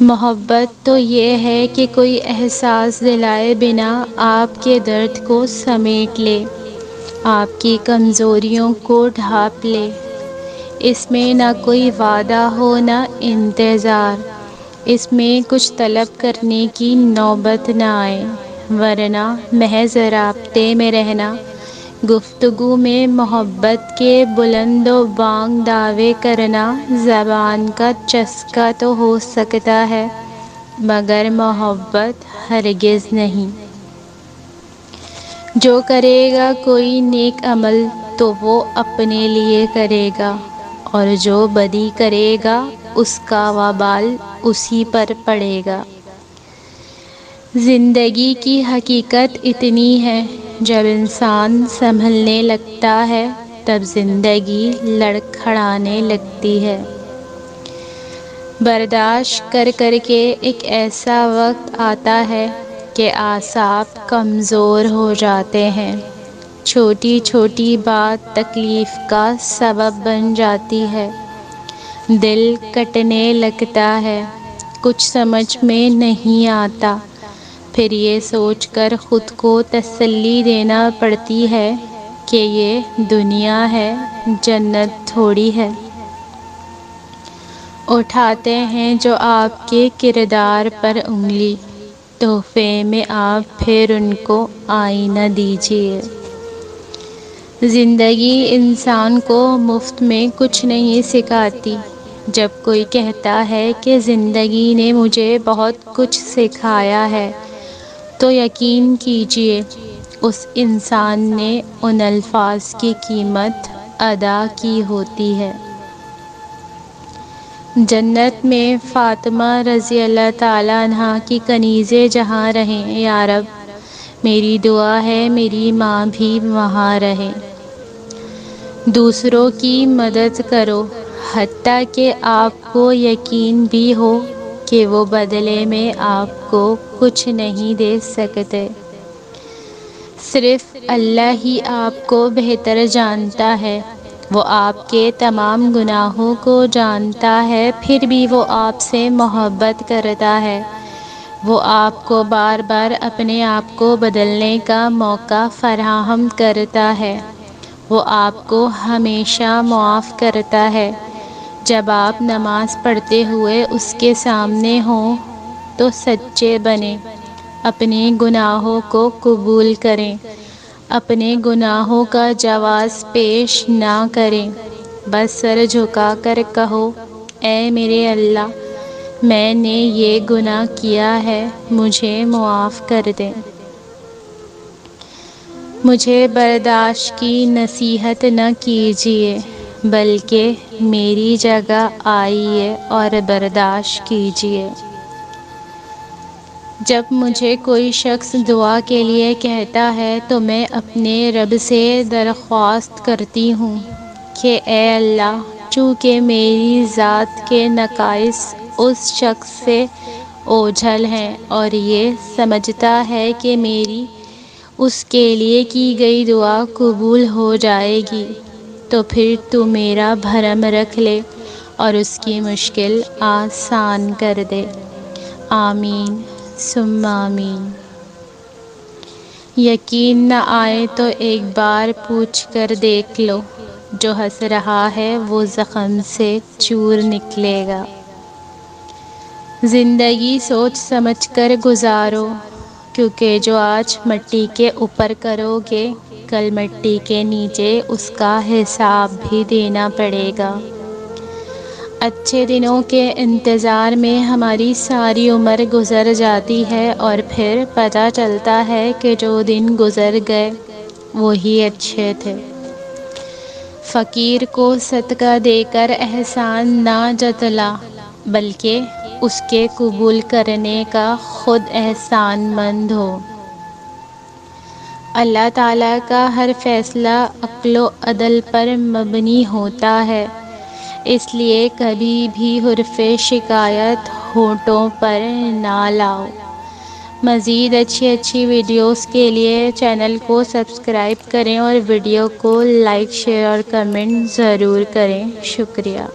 محبت تو یہ ہے کہ کوئی احساس دلائے بنا آپ کے درد کو سمیٹ لے، آپ کی کمزوریوں کو ڈھانپ لے۔ اس میں نہ کوئی وعدہ ہو نہ انتظار، اس میں کچھ طلب کرنے کی نوبت نہ آئے، ورنہ محض رابطے میں رہنا، گفتگو میں محبت کے بلند و بانگ دعوے کرنا زبان کا چسکا تو ہو سکتا ہے مگر محبت ہرگز نہیں۔ جو کرے گا کوئی نیک عمل تو وہ اپنے لیے کرے گا، اور جو بدی کرے گا اس کا وبال اسی پر پڑے گا۔ زندگی کی حقیقت اتنی ہے، جب انسان سنبھلنے لگتا ہے تب زندگی لڑکھڑانے لگتی ہے۔ برداشت کر کر کے ایک ایسا وقت آتا ہے کہ اعصاب کمزور ہو جاتے ہیں، چھوٹی چھوٹی بات تکلیف کا سبب بن جاتی ہے، دل کٹنے لگتا ہے، کچھ سمجھ میں نہیں آتا، پھر یہ سوچ کر خود کو تسلی دینا پڑتی ہے کہ یہ دنیا ہے، جنت تھوڑی ہے۔ اٹھاتے ہیں جو آپ کے کردار پر انگلی، تحفے میں آپ پھر ان کو آئینہ دیجیے۔ زندگی انسان کو مفت میں کچھ نہیں سکھاتی۔ جب کوئی کہتا ہے کہ زندگی نے مجھے بہت کچھ سکھایا ہے تو یقین کیجیے اس انسان نے ان الفاظ کی قیمت ادا کی ہوتی ہے۔ جنت میں فاطمہ رضی اللہ تعالیٰ عنہا کی کنیزیں جہاں رہیں، یا رب میری دعا ہے میری ماں بھی وہاں رہے۔ دوسروں کی مدد کرو حتیٰ کہ آپ کو یقین بھی ہو کہ وہ بدلے میں آپ کو کچھ نہیں دے سکتے، صرف اللہ ہی آپ کو بہتر جانتا ہے۔ وہ آپ کے تمام گناہوں کو جانتا ہے، پھر بھی وہ آپ سے محبت کرتا ہے۔ وہ آپ کو بار بار اپنے آپ کو بدلنے کا موقع فراہم کرتا ہے۔ وہ آپ کو ہمیشہ معاف کرتا ہے۔ جب آپ نماز پڑھتے ہوئے اس کے سامنے ہوں تو سچے بنیں، اپنے گناہوں کو قبول کریں، اپنے گناہوں کا جواز پیش نہ کریں، بس سر جھکا کر کہو اے میرے اللہ، میں نے یہ گناہ کیا ہے، مجھے معاف کر دیں۔ مجھے برداشت کی نصیحت نہ کیجیے بلکہ میری جگہ آئیے اور برداشت کیجیے۔ جب مجھے کوئی شخص دعا کے لیے کہتا ہے تو میں اپنے رب سے درخواست کرتی ہوں کہ اے اللہ، چونکہ میری ذات کے نقائص اس شخص سے اوجھل ہیں اور یہ سمجھتا ہے کہ میری اس کے لیے کی گئی دعا قبول ہو جائے گی، تو پھر تو میرا بھرم رکھ لے اور اس کی مشکل آسان کر دے۔ آمین ثم آمین۔ یقین نہ آئے تو ایک بار پوچھ کر دیکھ لو، جو ہنس رہا ہے وہ زخم سے چور نکلے گا۔ زندگی سوچ سمجھ کر گزارو، کیونکہ جو آج مٹی کے اوپر کرو گے کل مٹی کے نیچے اس کا حساب بھی دینا پڑے گا۔ اچھے دنوں کے انتظار میں ہماری ساری عمر گزر جاتی ہے اور پھر پتہ چلتا ہے کہ جو دن گزر گئے وہی اچھے تھے۔ فقیر کو صدقہ دے کر احسان نہ جتلا بلکہ اس کے قبول کرنے کا خود احسان مند ہو۔ اللہ تعالیٰ کا ہر فیصلہ عقل و عدل پر مبنی ہوتا ہے، اس لیے کبھی بھی حرف شکایت ہونٹوں پر نہ لاؤ۔ مزید اچھی ویڈیوز کے لیے چینل کو سبسکرائب کریں اور ویڈیو کو لائک، شیئر اور کمنٹ ضرور کریں۔ شکریہ۔